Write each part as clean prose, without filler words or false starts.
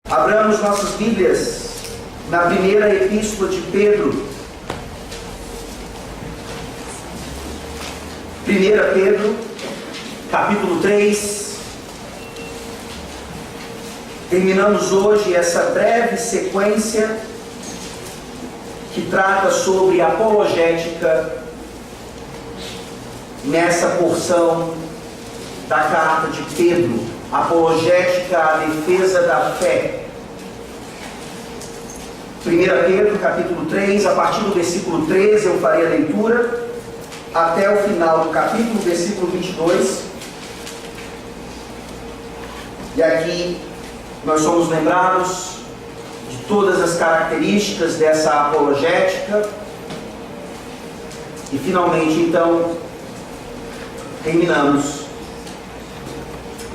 Abramos nossas Bíblias na primeira epístola de Pedro. 1 Pedro, capítulo 3. Terminamos hoje essa breve sequência que trata sobre apologética nessa porção da carta de Pedro. Apologética à defesa da fé. 1 Pedro, capítulo 3, a partir do versículo 13 eu farei a leitura, até o final do capítulo, versículo 22. E aqui nós somos lembrados de todas as características dessa apologética. E finalmente, então, terminamos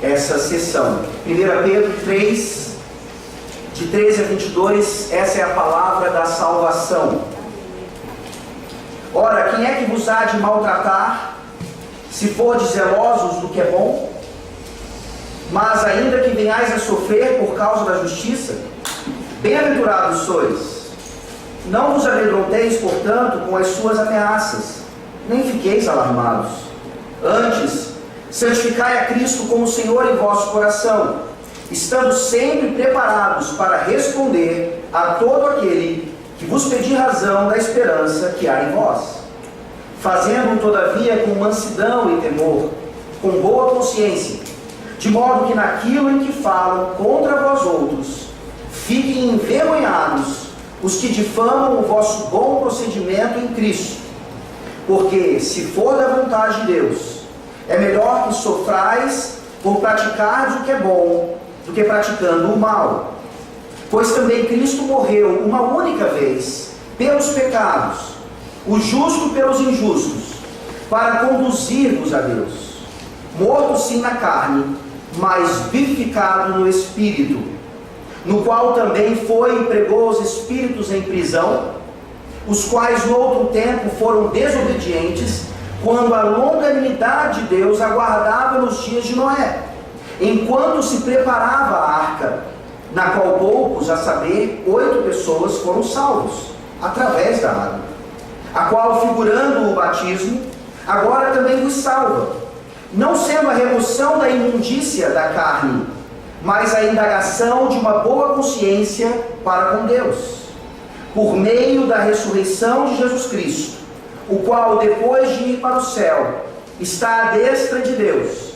essa sessão. 1 Pedro 3, de 13 a 22, essa é a palavra da salvação. Ora, quem é que vos há de maltratar, se fordes zelosos do que é bom? Mas ainda que venhais a sofrer por causa da justiça, bem-aventurados sois. Não vos amedronteis, portanto, com as suas ameaças, nem fiqueis alarmados. Antes, santificai a Cristo como Senhor em vosso coração, estando sempre preparados para responder a todo aquele que vos pedir razão da esperança que há em vós, fazendo todavia com mansidão e temor, com boa consciência, de modo que naquilo em que falam contra vós outros, fiquem envergonhados os que difamam o vosso bom procedimento em Cristo. Porque, se for da vontade de Deus, é melhor que sofrais por praticar o que é bom, do que praticando o mal. Pois também Cristo morreu uma única vez pelos pecados, o justo pelos injustos, para conduzir-vos a Deus. Morto sim na carne, mas vivificado no Espírito, no qual também foi e pregou os espíritos em prisão, os quais no outro tempo foram desobedientes, quando a longanimidade de Deus aguardava nos dias de Noé, enquanto se preparava a arca, na qual poucos, a saber, 8 pessoas foram salvos, através da água, a qual, figurando o batismo, agora também vos salva, não sendo a remoção da imundícia da carne, mas a indagação de uma boa consciência para com Deus, por meio da ressurreição de Jesus Cristo, o qual, depois de ir para o céu, está à destra de Deus,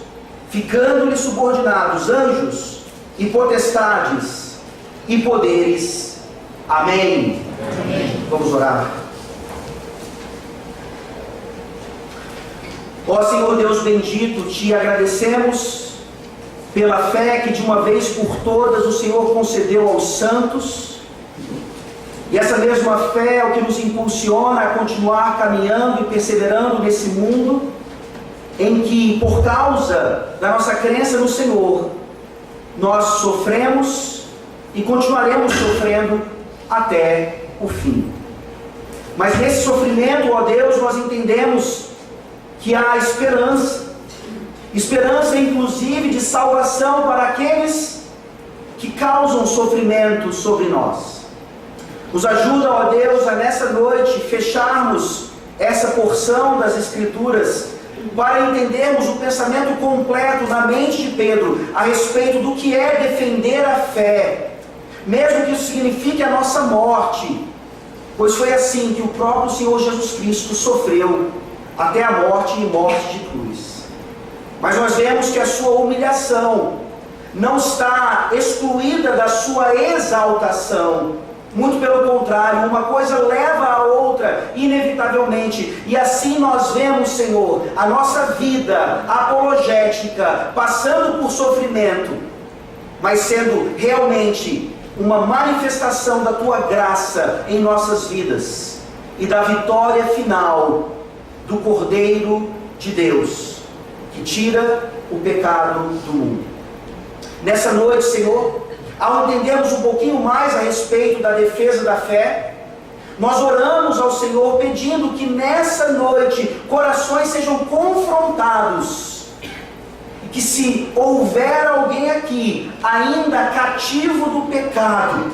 ficando-lhe subordinados anjos e potestades e poderes. Amém. Amém. Vamos orar. Ó Senhor Deus bendito, te agradecemos pela fé que de uma vez por todas o Senhor concedeu aos santos. E essa mesma fé é o que nos impulsiona a continuar caminhando e perseverando nesse mundo em que, por causa da nossa crença no Senhor, nós sofremos e continuaremos sofrendo até o fim. Mas nesse sofrimento, ó Deus, nós entendemos que há esperança inclusive de salvação para aqueles que causam sofrimento sobre nós. Nos ajuda, ó Deus, a nessa noite fecharmos essa porção das Escrituras para entendermos o pensamento completo na mente de Pedro a respeito do que é defender a fé, mesmo que isso signifique a nossa morte, pois foi assim que o próprio Senhor Jesus Cristo sofreu até a morte e morte de cruz. Mas nós vemos que a sua humilhação não está excluída da sua exaltação. Muito pelo contrário, uma coisa leva a outra, inevitavelmente. E assim nós vemos, Senhor, a nossa vida apologética, passando por sofrimento, mas sendo realmente uma manifestação da Tua graça em nossas vidas, e da vitória final do Cordeiro de Deus, que tira o pecado do mundo. Nessa noite, Senhor, ao entendermos um pouquinho mais a respeito da defesa da fé, nós oramos ao Senhor pedindo que nessa noite corações sejam confrontados que se houver alguém aqui ainda cativo do pecado,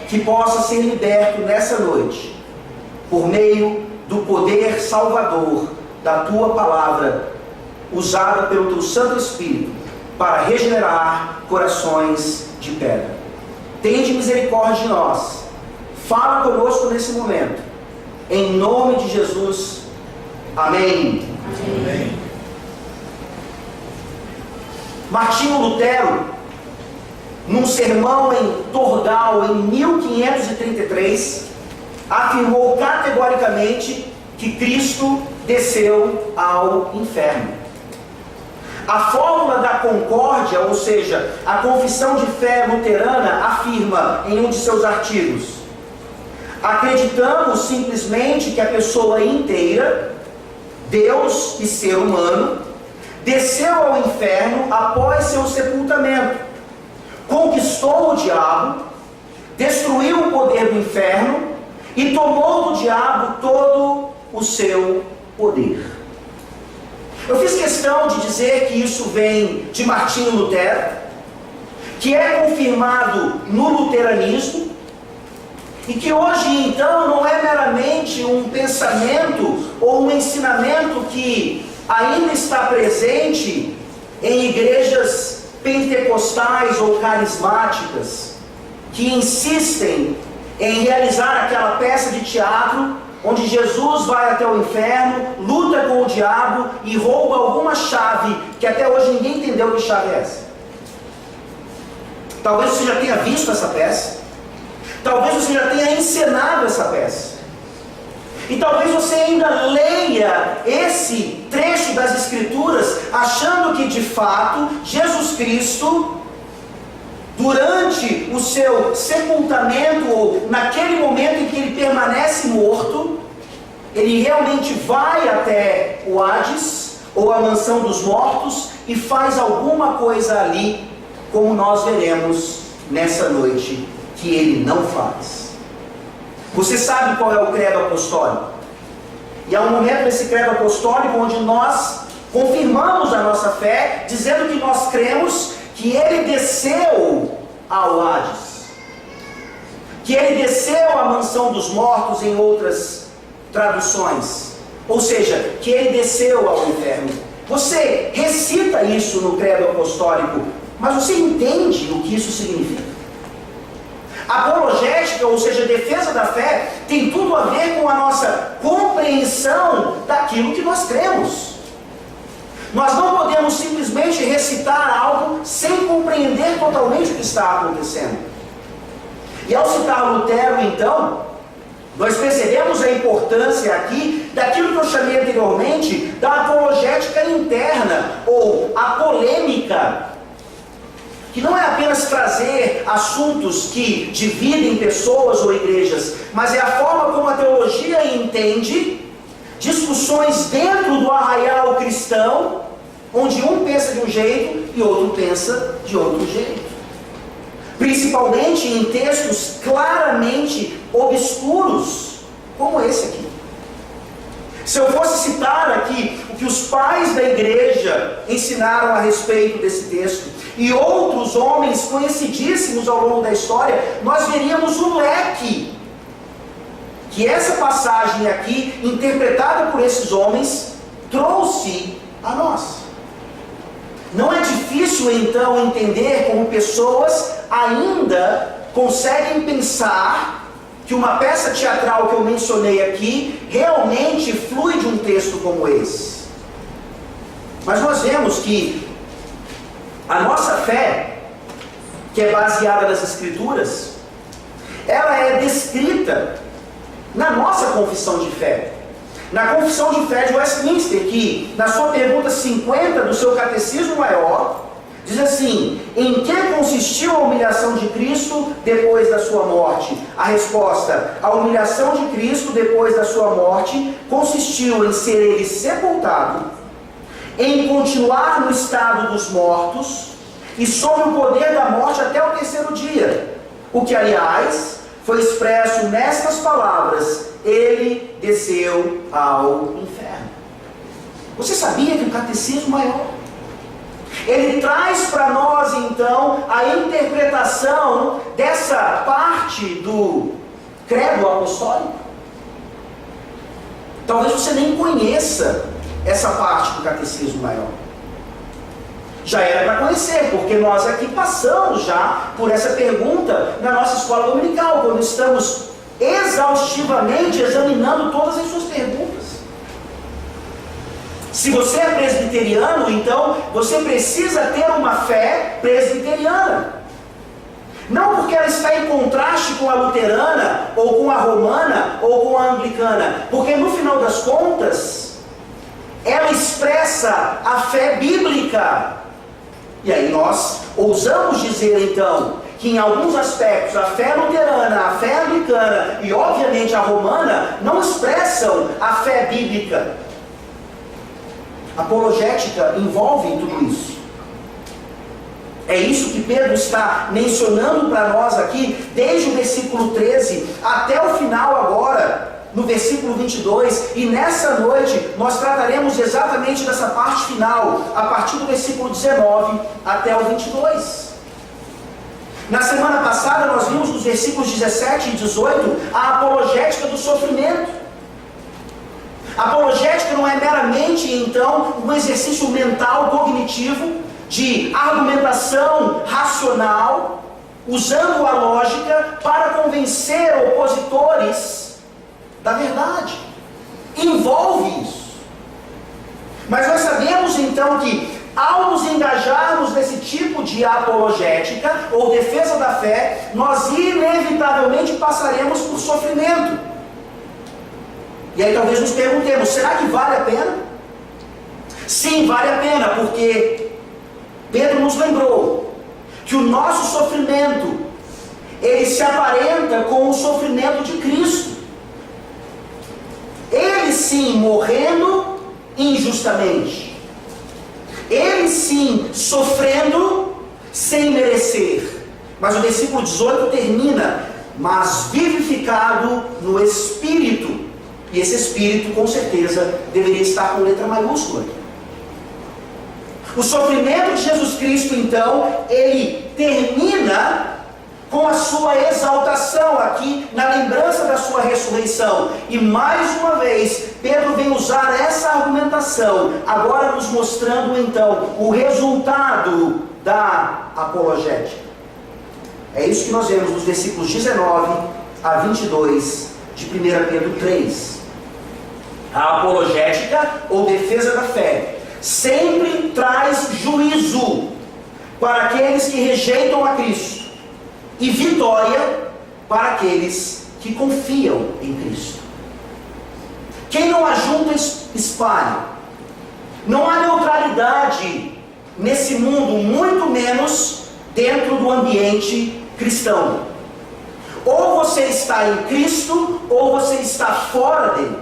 que possa ser liberto nessa noite, por meio do poder salvador da tua palavra, usada pelo teu Santo Espírito, para regenerar corações de pedra. Tende misericórdia de nós, fala conosco nesse momento, em nome de Jesus, amém. Amém. Martinho Lutero, num sermão em Torgau, em 1533, afirmou categoricamente que Cristo desceu ao inferno. A fórmula da concórdia, ou seja, a confissão de fé luterana, afirma em um de seus artigos: acreditamos simplesmente que a pessoa inteira, Deus e ser humano, desceu ao inferno após seu sepultamento, conquistou o diabo, destruiu o poder do inferno e tomou do diabo todo o seu poder. Eu fiz questão de dizer que isso vem de Martinho Lutero, que é confirmado no luteranismo, e que hoje então não é meramente um pensamento ou um ensinamento que ainda está presente em igrejas pentecostais ou carismáticas, que insistem em realizar aquela peça de teatro onde Jesus vai até o inferno, luta com o diabo e rouba alguma chave que até hoje ninguém entendeu que chave é essa. Talvez você já tenha visto essa peça, talvez você já tenha encenado essa peça, e talvez você ainda leia esse trecho das Escrituras achando que de fato Jesus Cristo, durante o seu sepultamento ou naquele momento em que ele permanece morto, ele realmente vai até o Hades ou a mansão dos mortos e faz alguma coisa ali, como nós veremos nessa noite que ele não faz. Você sabe qual é o credo apostólico? E há um momento nesse credo apostólico onde nós confirmamos a nossa fé, dizendo que nós cremos que ele desceu ao Hades, que ele desceu à mansão dos mortos em outras traduções, ou seja, que ele desceu ao inferno. Você recita isso no credo apostólico, mas você entende o que isso significa? Apologética, ou seja, defesa da fé, tem tudo a ver com a nossa compreensão daquilo que nós cremos. Nós não podemos simplesmente recitar algo sem compreender totalmente o que está acontecendo. E ao citar Lutero, então, nós percebemos a importância aqui daquilo que eu chamei anteriormente da apologética interna, ou a polêmica, que não é apenas trazer assuntos que dividem pessoas ou igrejas, mas é a forma como a teologia entende discussões dentro do arraial cristão, onde um pensa de um jeito e outro pensa de outro jeito. Principalmente em textos claramente obscuros, como esse aqui. Se eu fosse citar aqui o que os pais da igreja ensinaram a respeito desse texto, e outros homens conhecidíssimos ao longo da história, nós veríamos um leque que essa passagem aqui, interpretada por esses homens, trouxe a nós. Não é difícil então entender como pessoas ainda conseguem pensar que uma peça teatral que eu mencionei aqui realmente flui de um texto como esse. Mas nós vemos que a nossa fé, que é baseada nas Escrituras, ela é descrita na nossa confissão de fé. Na confissão de fé de Westminster, que na sua pergunta 50 do seu Catecismo Maior, diz assim: em que consistiu a humilhação de Cristo depois da sua morte? A resposta: a humilhação de Cristo depois da sua morte consistiu em ser ele sepultado, em continuar no estado dos mortos e sob o poder da morte até o terceiro dia, o que aliás foi expresso nestas palavras: ele desceu ao inferno. Você sabia que o Catecismo Maior Ele traz para nós então a interpretação dessa parte do credo apostólico. Talvez você nem conheça essa parte do catecismo maior. Já era para conhecer, porque nós aqui passamos já por essa pergunta na nossa escola dominical, quando estamos exaustivamente examinando todas as suas perguntas. Se você é presbiteriano, então você precisa ter uma fé presbiteriana. Não porque ela está em contraste com a luterana, ou com a romana, ou com a anglicana, porque no final das contas, ela expressa a fé bíblica. E aí nós ousamos dizer então, que em alguns aspectos a fé luterana, a fé anglicana e obviamente a romana não expressam a fé bíblica. Apologética envolve tudo isso. É isso que Pedro está mencionando para nós aqui, desde o versículo 13 até o final agora, no versículo 22, e nessa noite nós trataremos exatamente dessa parte final, a partir do versículo 19 até o 22. Na semana passada nós vimos nos versículos 17 e 18 a apologética do sofrimento. A apologética não é meramente, então, um exercício mental cognitivo de argumentação racional, usando a lógica para convencer opositores da verdade. Envolve isso. Mas nós sabemos, então, que ao nos engajarmos nesse tipo de apologética ou defesa da fé, nós inevitavelmente passaremos por sofrimento. E aí talvez nos perguntemos, será que vale a pena? Sim, vale a pena, porque Pedro nos lembrou que o nosso sofrimento, ele se aparenta com o sofrimento de Cristo. Ele sim morrendo injustamente. Ele sim sofrendo sem merecer. Mas o versículo 18 termina, mas vivificado no Espírito. E esse Espírito, com certeza, deveria estar com letra maiúscula. O sofrimento de Jesus Cristo, então, ele termina com a sua exaltação aqui, na lembrança da sua ressurreição. E mais uma vez, Pedro vem usar essa argumentação, agora nos mostrando, então, o resultado da apologética. É isso que nós vemos nos versículos 19 a 22 de 1 Pedro 3. A apologética, ou defesa da fé, sempre traz juízo para aqueles que rejeitam a Cristo e vitória para aqueles que confiam em Cristo. Quem não ajunta, espalha. Não há neutralidade nesse mundo, muito menos dentro do ambiente cristão. Ou você está em Cristo, ou você está fora dele.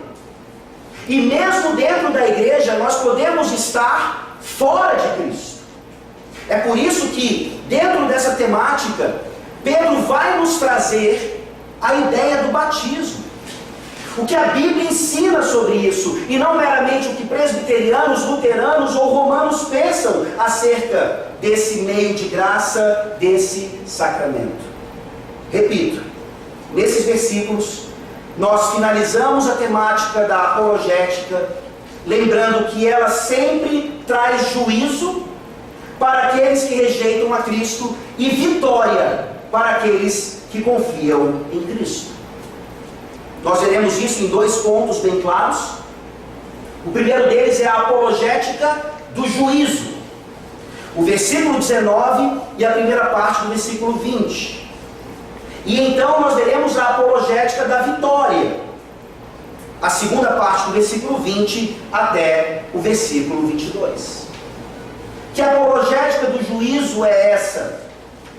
E mesmo dentro da igreja, nós podemos estar fora de Cristo. É por isso que, dentro dessa temática, Pedro vai nos trazer a ideia do batismo. O que a Bíblia ensina sobre isso, e não meramente o que presbiterianos, luteranos ou romanos pensam acerca desse meio de graça, desse sacramento. Repito, nesses versículos, nós finalizamos a temática da apologética, lembrando que ela sempre traz juízo para aqueles que rejeitam a Cristo e vitória para aqueles que confiam em Cristo. Nós veremos isso em dois pontos bem claros. O primeiro deles é a apologética do juízo. O versículo 19 e a primeira parte do versículo 20. E então nós veremos a apologética da vitória. A segunda parte do versículo 20 até o versículo 22. Que apologética do juízo é essa?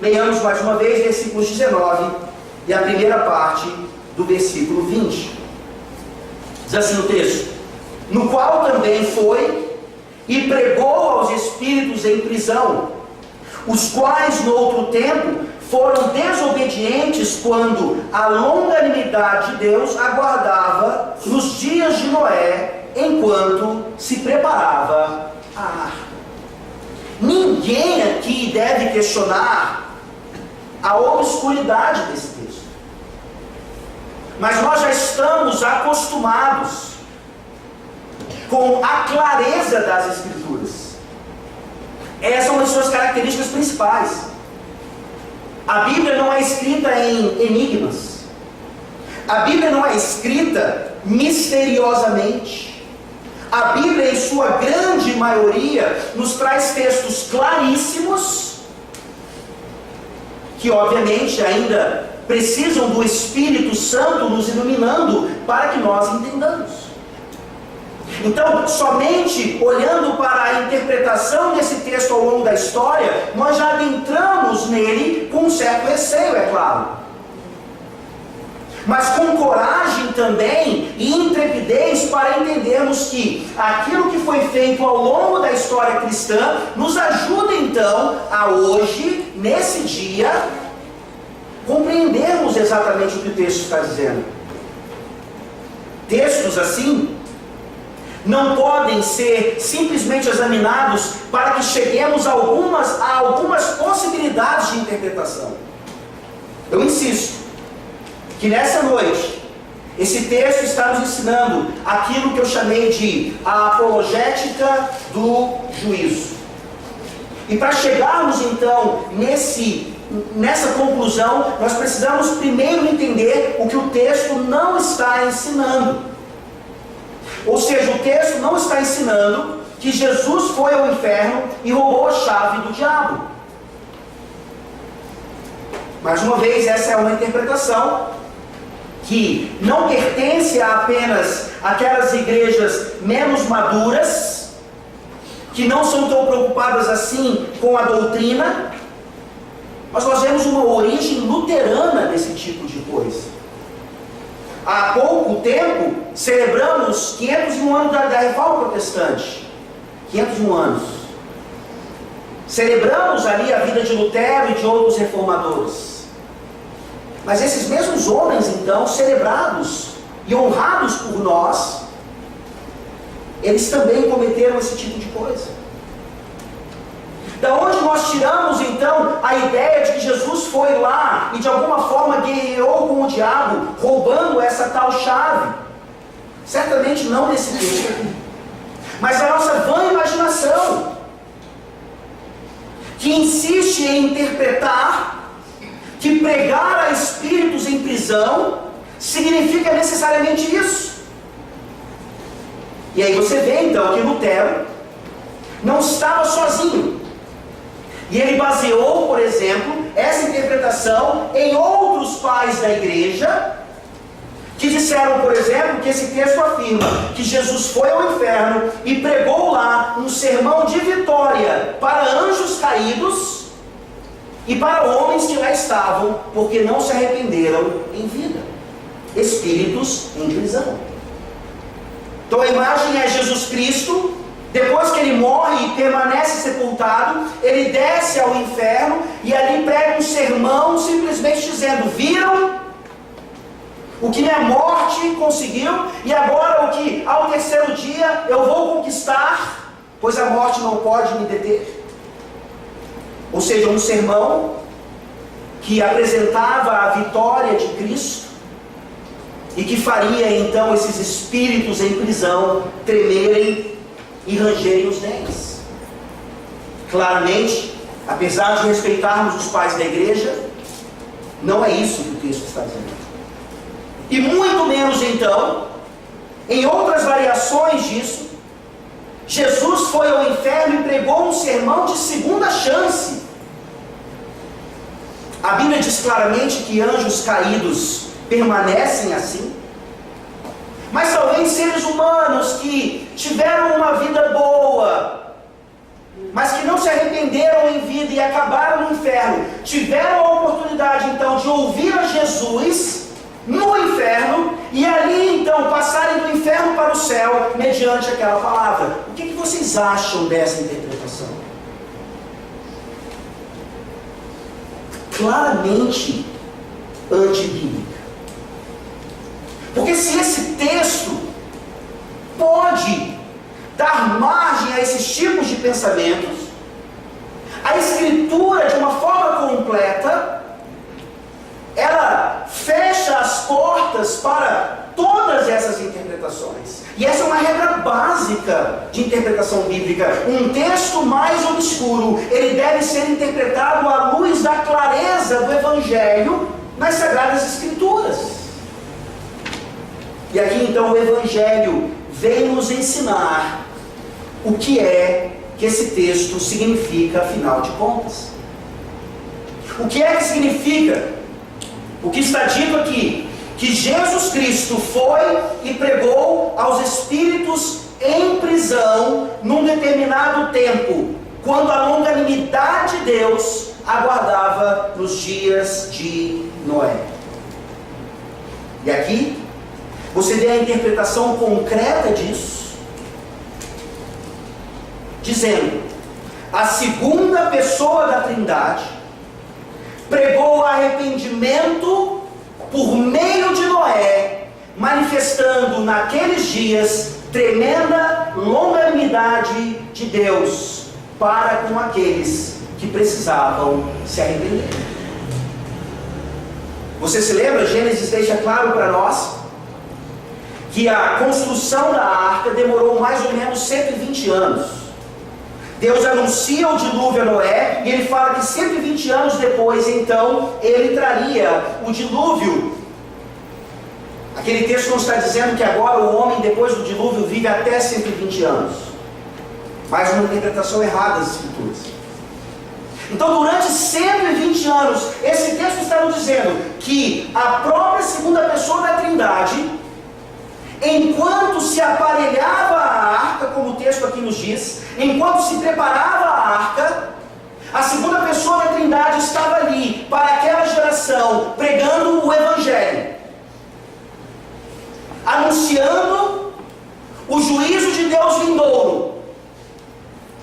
Leiamos mais uma vez versículos 19 e a primeira parte do versículo 20. Diz assim o texto: no qual também foi e pregou aos espíritos em prisão, os quais no outro tempo foram desobedientes quando a longanimidade de Deus aguardava nos dias de Noé, enquanto se preparava a arca. Ninguém ninguém aqui deve questionar a obscuridade desse texto. Mas nós já estamos acostumados com a clareza das Escrituras. Essa é uma de suas características principais. A Bíblia não é escrita em enigmas. A Bíblia não é escrita misteriosamente. A Bíblia, em sua grande maioria, nos traz textos claríssimos, que obviamente ainda precisam do Espírito Santo nos iluminando para que nós entendamos. Então, somente olhando para a interpretação desse texto ao longo da história, nós já adentramos nele com um certo receio, é claro. Mas com coragem também e intrepidez para entendermos que aquilo que foi feito ao longo da história cristã nos ajuda então a hoje, nesse dia, compreendermos exatamente o que o texto está dizendo. Textos assim não podem ser simplesmente examinados para que cheguemos a algumas possibilidades de interpretação. Eu insisto que nessa noite, esse texto está nos ensinando aquilo que eu chamei de a apologética do juízo. E para chegarmos então nessa conclusão, nós precisamos primeiro entender o que o texto não está ensinando. Ou seja, o texto não está ensinando que Jesus foi ao inferno e roubou a chave do diabo. Mais uma vez, essa é uma interpretação que não pertence a apenas aquelas igrejas menos maduras, que não são tão preocupadas assim com a doutrina, mas nós vemos uma origem luterana desse tipo de coisa. Há pouco tempo, celebramos 501 anos da Reforma Protestante. 501 anos. Celebramos ali a vida de Lutero e de outros reformadores. Mas esses mesmos homens, então, celebrados e honrados por nós, eles também cometeram esse tipo de coisa. Da onde nós tiramos então a ideia de que Jesus foi lá e de alguma forma guerreou com o diabo, roubando essa tal chave? Certamente não nesse texto aqui, mas a nossa vã imaginação, que insiste em interpretar que pregar a espíritos em prisão significa necessariamente isso. E aí você vê então que Lutero não estava sozinho. E ele baseou, por exemplo, essa interpretação em outros pais da igreja, que disseram, por exemplo, que esse texto afirma que Jesus foi ao inferno e pregou lá um sermão de vitória para anjos caídos e para homens que lá estavam, porque não se arrependeram em vida, espíritos em prisão. Então a imagem é Jesus Cristo. Depois que ele morre e permanece sepultado, ele desce ao inferno e ali prega um sermão simplesmente dizendo: viram o que minha morte conseguiu e agora o que ao terceiro dia eu vou conquistar, pois a morte não pode me deter. Ou seja, um sermão que apresentava a vitória de Cristo e que faria então esses espíritos em prisão tremerem e rangerem os dentes. Claramente, apesar de respeitarmos os pais da igreja, não é isso que o texto está dizendo. E muito menos então, em outras variações disso, Jesus foi ao inferno e pregou um sermão de segunda chance. A Bíblia diz claramente que anjos caídos permanecem assim. Mas talvez seres humanos que tiveram uma vida boa, mas que não se arrependeram em vida e acabaram no inferno, tiveram a oportunidade então de ouvir a Jesus no inferno e ali então passarem do inferno para o céu mediante aquela palavra. O que vocês acham dessa interpretação? Claramente antibíblica. Porque se esse texto pode dar margem a esses tipos de pensamentos, A Escritura, de uma forma completa, ela fecha as portas para todas essas interpretações. E essa é uma regra básica de interpretação bíblica. Um texto mais obscuro, ele deve ser interpretado à luz da clareza do Evangelho nas Sagradas Escrituras. E aqui então o Evangelho vem nos ensinar o que é que esse texto significa, afinal de contas. O que é que significa? O que está dito aqui? Que Jesus Cristo foi e pregou aos espíritos em prisão num determinado tempo, quando a longanimidade de Deus aguardava nos dias de Noé. E aqui você vê a interpretação concreta disso, dizendo: a segunda pessoa da Trindade pregou arrependimento por meio de Noé, manifestando naqueles dias tremenda longanimidade de Deus para com aqueles que precisavam se arrepender. Você se lembra? Gênesis deixa claro para nós que a construção da arca demorou mais ou menos 120 anos. Deus anuncia o dilúvio a Noé, e ele fala que 120 anos depois, então, ele traria o dilúvio. Aquele texto não está dizendo que agora o homem, depois do dilúvio, vive até 120 anos. Mais uma interpretação errada das Escrituras. Então, durante 120 anos, esse texto está nos dizendo que a própria segunda pessoa da Trindade, enquanto se aparelhava a arca, como o texto aqui nos diz, enquanto se preparava a arca, a segunda pessoa da Trindade estava ali para aquela geração, pregando o Evangelho, anunciando o juízo de Deus vindouro,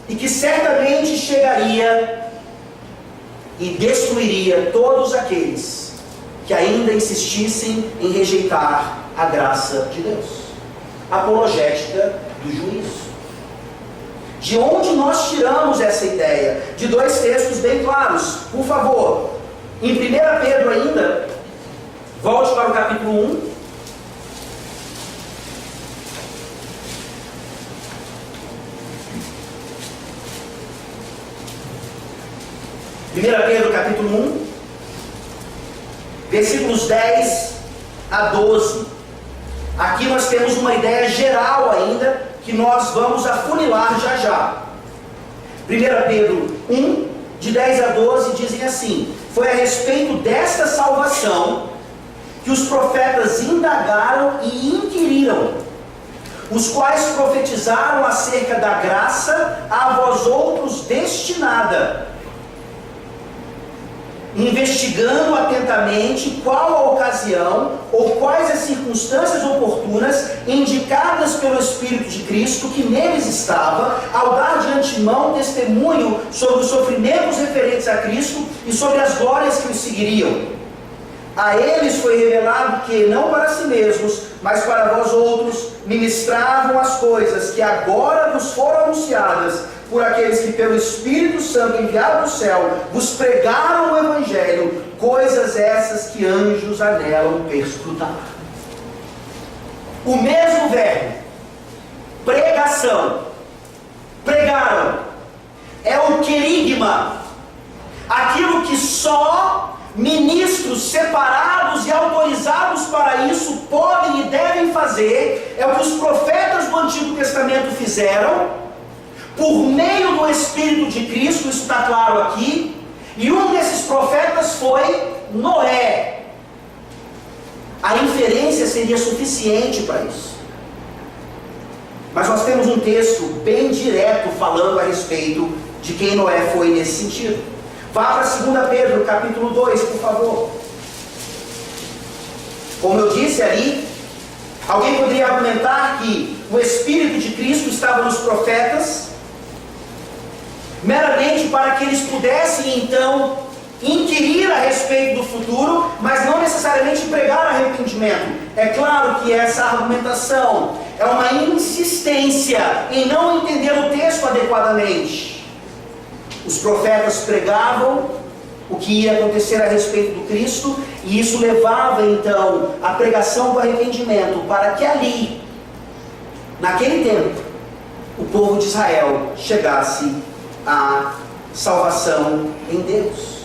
e que certamente chegaria e destruiria todos aqueles que ainda insistissem em rejeitar a graça de Deus. Apologética do juízo. De onde nós tiramos essa ideia? De dois textos bem claros. Por favor, em 1 Pedro ainda, volte para o capítulo 1. Pedro capítulo 1, versículos 10 a 12. Aqui nós temos uma ideia geral ainda, que nós vamos afunilar já já. 1 Pedro 1, de 10 a 12, dizem assim: foi a respeito desta salvação que os profetas indagaram e inquiriram, os quais profetizaram acerca da graça a vós outros destinada, investigando atentamente qual a ocasião ou quais as circunstâncias oportunas indicadas pelo Espírito de Cristo que neles estava, ao dar de antemão testemunho sobre os sofrimentos referentes a Cristo e sobre as glórias que os seguiriam. A eles foi revelado que, não para si mesmos, mas para vós outros, ministravam as coisas que agora vos foram anunciadas por aqueles que pelo Espírito Santo enviado do céu vos pregaram o Evangelho, coisas essas que anjos anelam perscrutar. O mesmo verbo, pregação, pregaram, é o querigma, aquilo que só ministros separados e autorizados para isso podem e devem fazer. É o que os profetas do Antigo Testamento fizeram por meio do Espírito de Cristo, isso está claro aqui, e um desses profetas foi Noé. A inferência seria suficiente para isso. Mas nós temos um texto bem direto falando a respeito de quem Noé foi nesse sentido. Vá para 2 Pedro, capítulo 2, por favor. Como eu disse ali, alguém poderia argumentar que o Espírito de Cristo estava nos profetas, meramente para que eles pudessem então inquirir a respeito do futuro, mas não necessariamente pregar arrependimento. É claro que essa argumentação é uma insistência em não entender o texto adequadamente. Os profetas pregavam o que ia acontecer a respeito do Cristo, e isso levava então a pregação do arrependimento, para que ali, naquele tempo, o povo de Israel chegasse à salvação em Deus.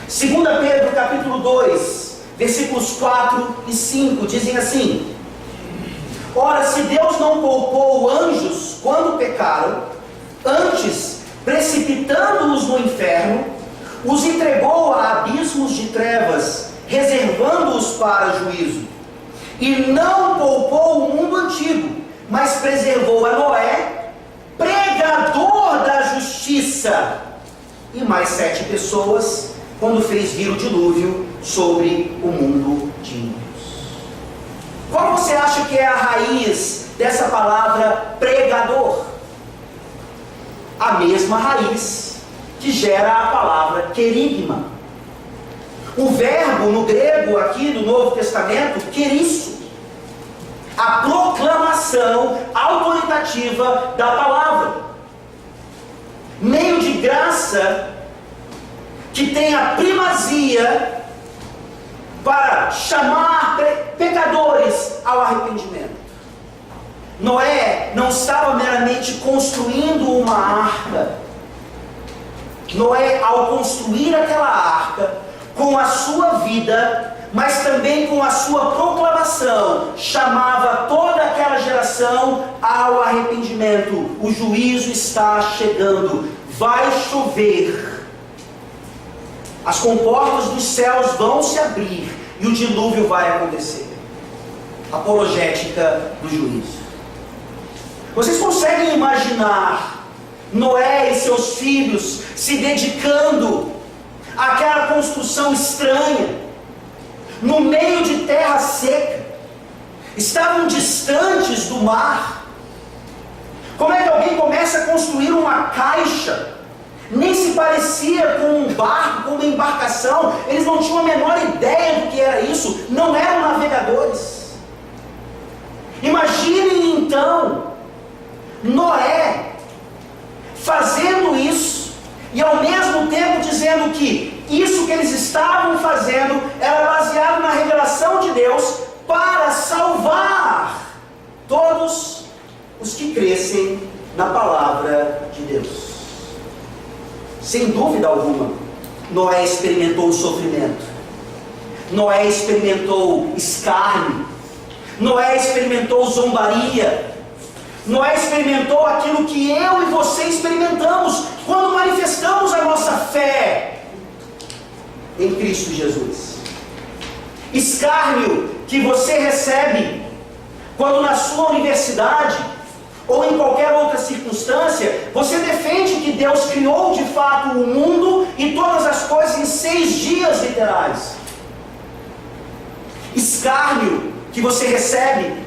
2 Pedro capítulo 2, versículos 4 e 5, dizem assim: ora, se Deus não poupou anjos quando pecaram, antes, precipitando-os no inferno, os entregou a abismos de trevas, reservando-os para juízo. E não poupou o mundo antigo, mas preservou a Noé, pregador da justiça, e mais 7 pessoas, quando fez vir o dilúvio sobre o mundo de ímpios. Qual você acha que é a raiz dessa palavra pregador? A mesma raiz que gera a palavra querigma. O verbo no grego aqui do Novo Testamento, querisso, a proclamação autoritativa da palavra, meio de graça que tem a primazia para chamar pecadores ao arrependimento. Noé não estava meramente construindo uma arca. Noé, ao construir aquela arca, com a sua vida, mas também com a sua proclamação, chamava toda aquela geração ao arrependimento. O juízo está chegando, vai chover, as comportas dos céus vão se abrir e o dilúvio vai acontecer. Apologética do juízo. Vocês conseguem imaginar Noé e seus filhos se dedicando àquela construção estranha, no meio de terra seca? Estavam distantes do mar. Como é que alguém começa a construir uma caixa? Nem se parecia com um barco, com uma embarcação. Eles não tinham a menor ideia do que era isso. Não eram navegadores. Imaginem então Noé fazendo isso, e ao mesmo tempo dizendo que isso que eles estavam fazendo era baseado na revelação de Deus para salvar todos os que crescem na palavra de Deus. Sem dúvida alguma, Noé experimentou o sofrimento, Noé experimentou escárnio, Noé experimentou zombaria, Noé experimentou aquilo que eu e você experimentamos quando manifestamos a nossa fé em Cristo Jesus. Escárnio que você recebe quando na sua universidade ou em qualquer outra circunstância você defende que Deus criou de fato o mundo e todas as coisas em 6 dias literais. Escárnio que você recebe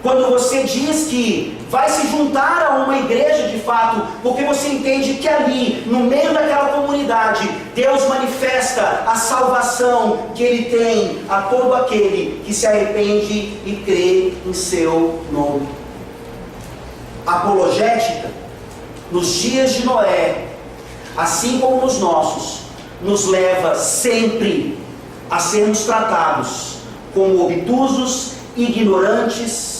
quando você diz que vai se juntar a uma igreja de fato, porque você entende que ali, no meio daquela comunidade, Deus manifesta a salvação que Ele tem a todo aquele que se arrepende e crê em seu nome. Apologética, nos dias de Noé, assim como nos nossos, nos leva sempre a sermos tratados como obtusos, ignorantes,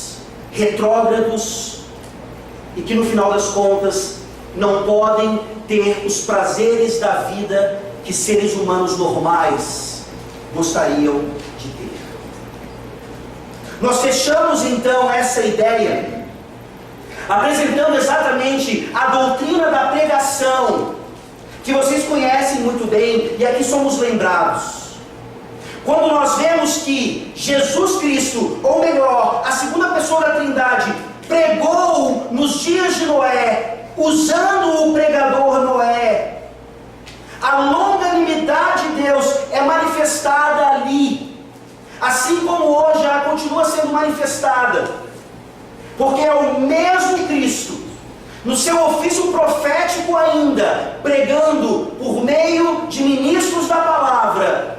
retrógrados, e que no final das contas não podem ter os prazeres da vida que seres humanos normais gostariam de ter. Nós fechamos então essa ideia apresentando exatamente a doutrina da pregação, que vocês conhecem muito bem, e aqui somos lembrados. Quando nós vemos que Jesus Cristo, ou melhor, a segunda pessoa da Trindade, pregou nos dias de Noé, usando o pregador Noé, a longanimidade de Deus é manifestada ali, assim como hoje ela continua sendo manifestada, porque é o mesmo Cristo, no seu ofício profético ainda, pregando por meio de ministros da palavra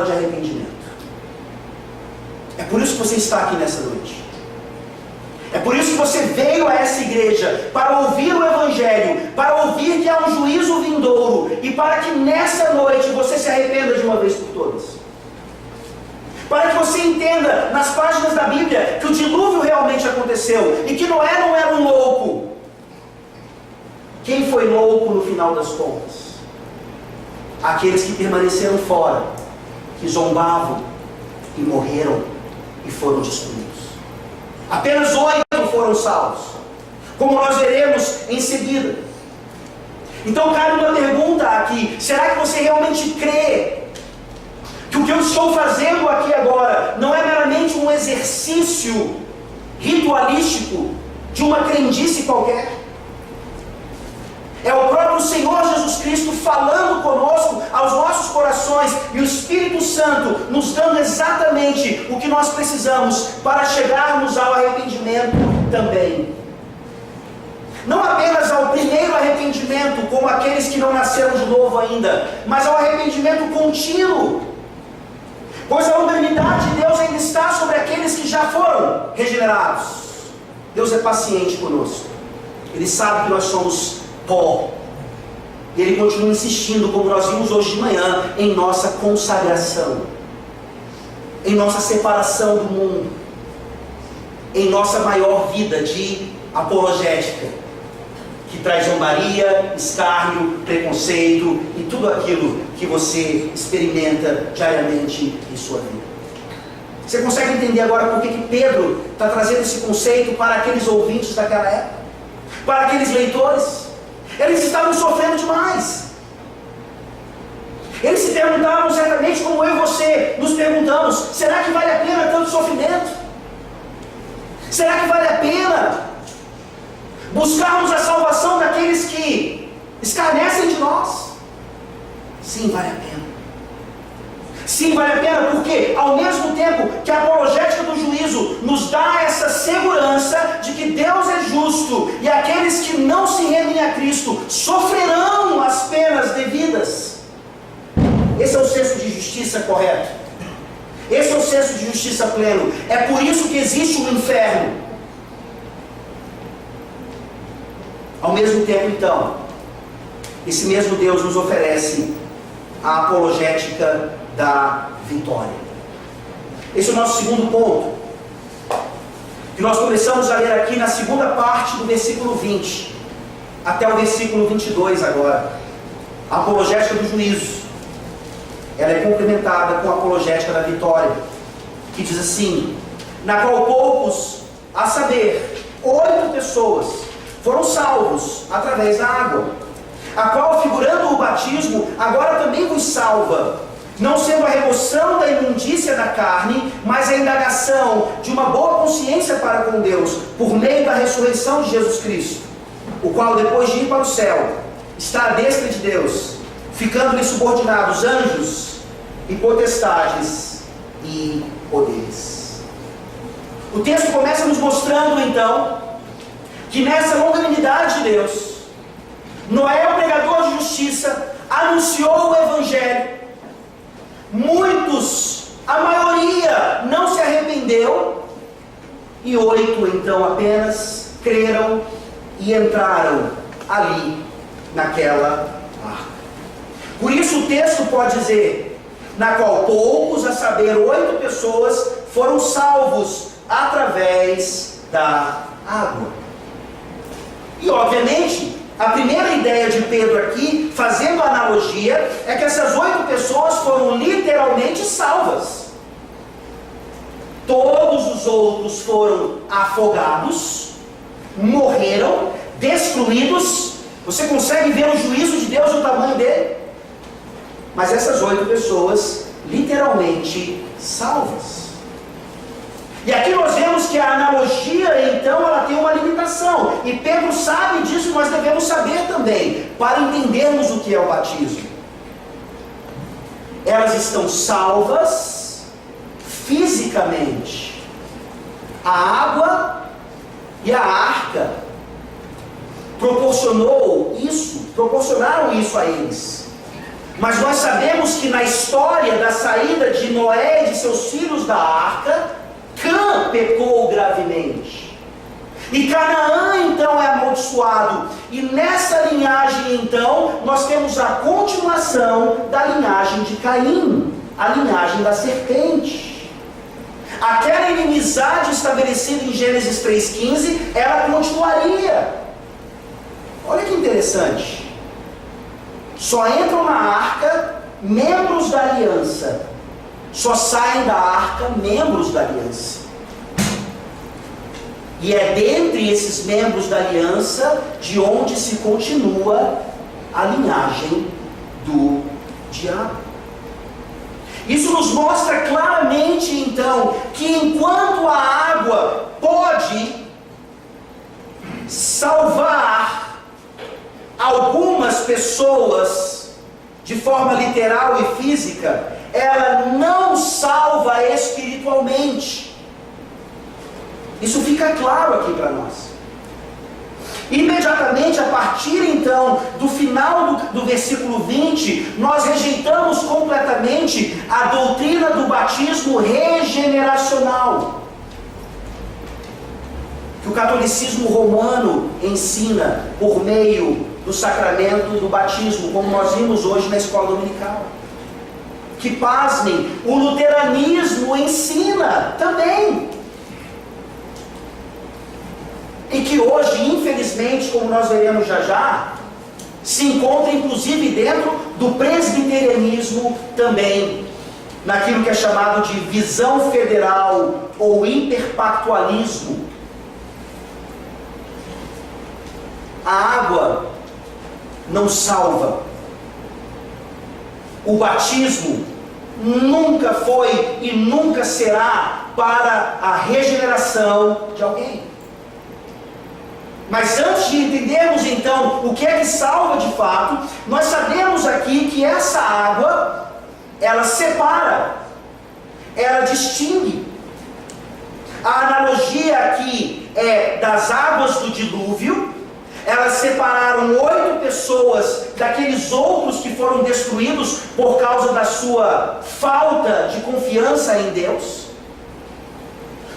de arrependimento. É por isso que você está aqui nessa noite. É por isso que você veio a essa igreja, para ouvir o Evangelho, para ouvir que há um juízo vindouro, e para que nessa noite você se arrependa de uma vez por todas. Para que você entenda nas páginas da Bíblia que o dilúvio realmente aconteceu, e que Noé não era um louco. Quem foi louco no final das contas? Aqueles que permaneceram fora, que zombavam e morreram e foram destruídos. Apenas 8 foram salvos, como nós veremos em seguida. Então cabe uma pergunta aqui: será que você realmente crê que o que eu estou fazendo aqui agora não é meramente um exercício ritualístico de uma crendice qualquer? É o próprio Senhor Jesus Cristo falando conosco aos nossos corações, e o Espírito Santo nos dando exatamente o que nós precisamos para chegarmos ao arrependimento também. Não apenas ao primeiro arrependimento, como aqueles que não nasceram de novo ainda, mas ao arrependimento contínuo. Pois a unanimidade de Deus ainda está sobre aqueles que já foram regenerados. Deus é paciente conosco. Ele sabe que nós somos pó. E Ele continua insistindo, como nós vimos hoje de manhã, em nossa consagração, em nossa separação do mundo, em nossa maior vida de apologética, que traz zombaria, escárnio, preconceito e tudo aquilo que você experimenta diariamente em sua vida. Você consegue entender agora por que Pedro está trazendo esse conceito para aqueles ouvintes daquela época? Para aqueles leitores? Eles estavam sofrendo demais. Eles se perguntavam certamente, como eu e você nos perguntamos: será que vale a pena tanto sofrimento? Será que vale a pena buscarmos a salvação daqueles que escarnecem de nós? Sim, vale a pena. Sim, vale a pena, porque ao mesmo tempo que a apologética do juízo nos dá essa segurança de que Deus é justo, e aqueles que não se rendem a Cristo sofrerão as penas devidas. Esse é o senso de justiça correto. Esse é o senso de justiça pleno. É por isso que existe o inferno. Ao mesmo tempo, então, esse mesmo Deus nos oferece a apologética da vitória. Esse é o nosso segundo ponto, que nós começamos a ler aqui na segunda parte do versículo 20 até o versículo 22 agora. A apologética do juízo, ela é complementada com a apologética da vitória, que diz assim: na qual poucos, a saber, 8 pessoas, foram salvos através da água, a qual, figurando o batismo, agora também vos salva, não sendo a remoção da imundícia da carne, mas a indagação de uma boa consciência para com Deus, por meio da ressurreição de Jesus Cristo, o qual, depois de ir para o céu, está à destra de Deus, ficando-lhe subordinados anjos e potestades e poderes. O texto começa nos mostrando, então, que nessa longanimidade de Deus, Noé, o pregador de justiça, anunciou o Evangelho. Muitos, a maioria, não se arrependeu, e 8 então apenas creram e entraram ali naquela arca. Por isso o texto pode dizer: na qual poucos, a saber 8 pessoas, foram salvos através da água. E obviamente a primeira ideia de Pedro aqui, fazendo a analogia, é que essas 8 pessoas foram literalmente salvas. Todos os outros foram afogados, morreram, destruídos. Você consegue ver o juízo de Deus, o tamanho dele? Mas essas 8 pessoas, literalmente salvas. E aqui nós vemos que a analogia, então, ela tem uma limitação. E Pedro sabe disso, nós devemos saber também, para entendermos o que é o batismo. Elas estão salvas fisicamente. A água e a arca proporcionaram isso a eles. Mas nós sabemos que na história da saída de Noé e de seus filhos da arca, Cã pecou gravemente. E Canaã então é amaldiçoado. E nessa linhagem então nós temos a continuação da linhagem de Caim, a linhagem da serpente. Aquela inimizade estabelecida em Gênesis 3,15, ela continuaria. Olha que interessante. Só entram na arca membros da aliança. Só saem da arca membros da aliança. E é dentre esses membros da aliança de onde se continua a linhagem do diabo. Isso nos mostra claramente, então, que enquanto a água pode salvar algumas pessoas de forma literal e física, ela não salva espiritualmente. Isso fica claro aqui para nós. Imediatamente a partir então do final do versículo 20, nós rejeitamos completamente a doutrina do batismo regeneracional, que o catolicismo romano ensina por meio do sacramento do batismo, como nós vimos hoje na escola dominical. Que, pasmem, o luteranismo ensina também. E que hoje, infelizmente, como nós veremos já já, se encontra inclusive dentro do presbiterianismo também, naquilo que é chamado de visão federal ou interpactualismo. A água não salva. O batismo nunca foi e nunca será para a regeneração de alguém. Mas antes de entendermos então o que é que salva de fato, nós sabemos aqui que essa água, ela separa, ela distingue. A analogia aqui é das águas do dilúvio. Elas separaram 8 pessoas daqueles outros que foram destruídos por causa da sua falta de confiança em Deus.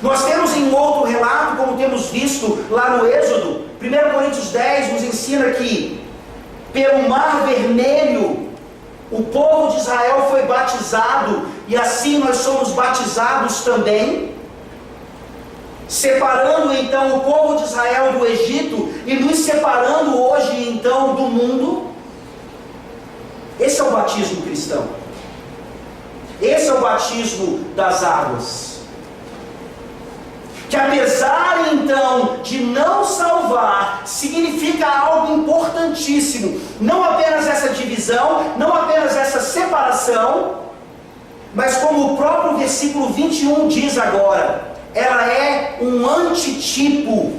Nós temos em outro relato, como temos visto lá no Êxodo, 1 Coríntios 10 nos ensina que pelo Mar Vermelho o povo de Israel foi batizado, e assim nós somos batizados também, separando então o povo de Israel do Egito e nos separando hoje então do mundo. Esse é o batismo cristão. Esse é o batismo das águas. Que apesar então de não salvar, significa algo importantíssimo. Não apenas essa divisão, não apenas essa separação, mas como o próprio versículo 21 diz agora, ela é um antitipo.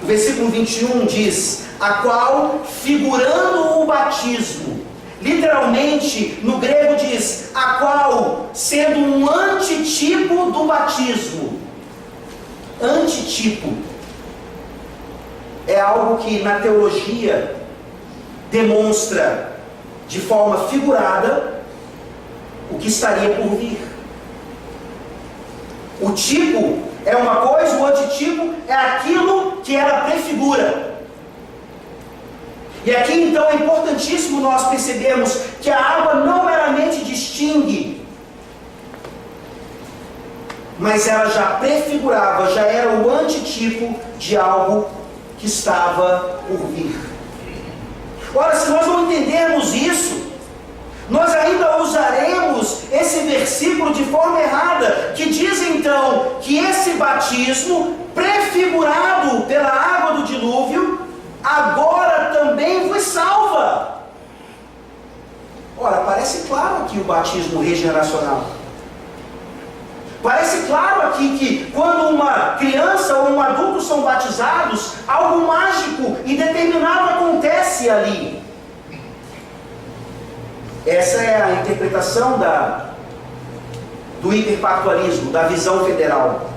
O versículo 21 diz: a qual, figurando o batismo, literalmente no grego diz, a qual, sendo um antitipo do batismo. Antitipo é algo que na teologia demonstra de forma figurada o que estaria por vir. O tipo é uma coisa, o antitipo é aquilo que ela prefigura. E aqui então é importantíssimo nós percebermos que a água não meramente distingue, mas ela já prefigurava, já era o antitipo de algo que estava por vir. Ora, se nós não entendermos isso, nós ainda usaremos esse versículo de forma errada, que diz então que esse batismo, prefigurado pela água do dilúvio, agora também vos salva. Ora, parece claro aqui o batismo regeneracional. Parece claro aqui que quando uma criança ou um adulto são batizados, algo mágico e determinado acontece ali. Essa é a interpretação do hiperpactualismo, da visão federal.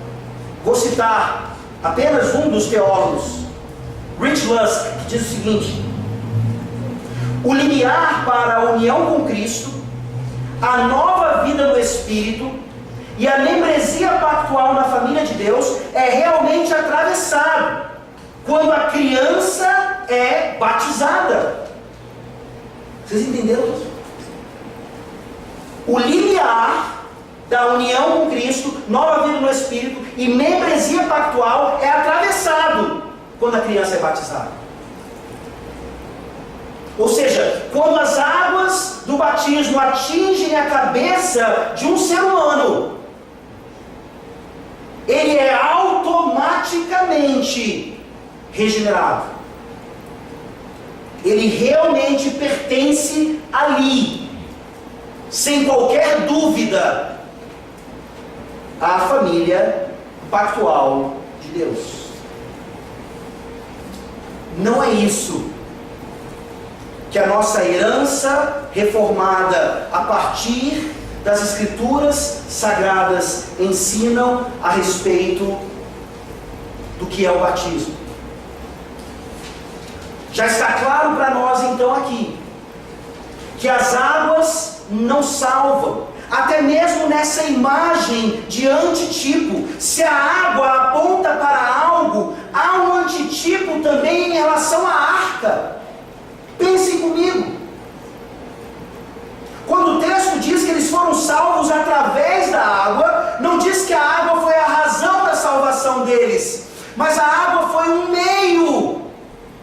Vou citar apenas um dos teólogos, Rich Lusk, que diz o seguinte: o limiar para a união com Cristo, a nova vida no Espírito e a membresia pactual na família de Deus é realmente atravessado quando a criança é batizada. Vocês entenderam isso? O limiar da união com Cristo, nova vida no Espírito e membresia pactual é atravessado quando a criança é batizada. Ou seja, quando as águas do batismo atingem a cabeça de um ser humano, ele é automaticamente regenerado. Ele realmente pertence ali, sem qualquer dúvida, à família pactual de Deus. Não é isso que a nossa herança reformada a partir das Escrituras Sagradas ensinam a respeito do que é o batismo. Já está claro para nós então aqui que as águas não salvam. Até mesmo nessa imagem de antitipo, se a água aponta para algo, há um antitipo também em relação à arca. Pensem comigo. Quando o texto diz que eles foram salvos através da água, não diz que a água foi a razão da salvação deles, mas a água foi um meio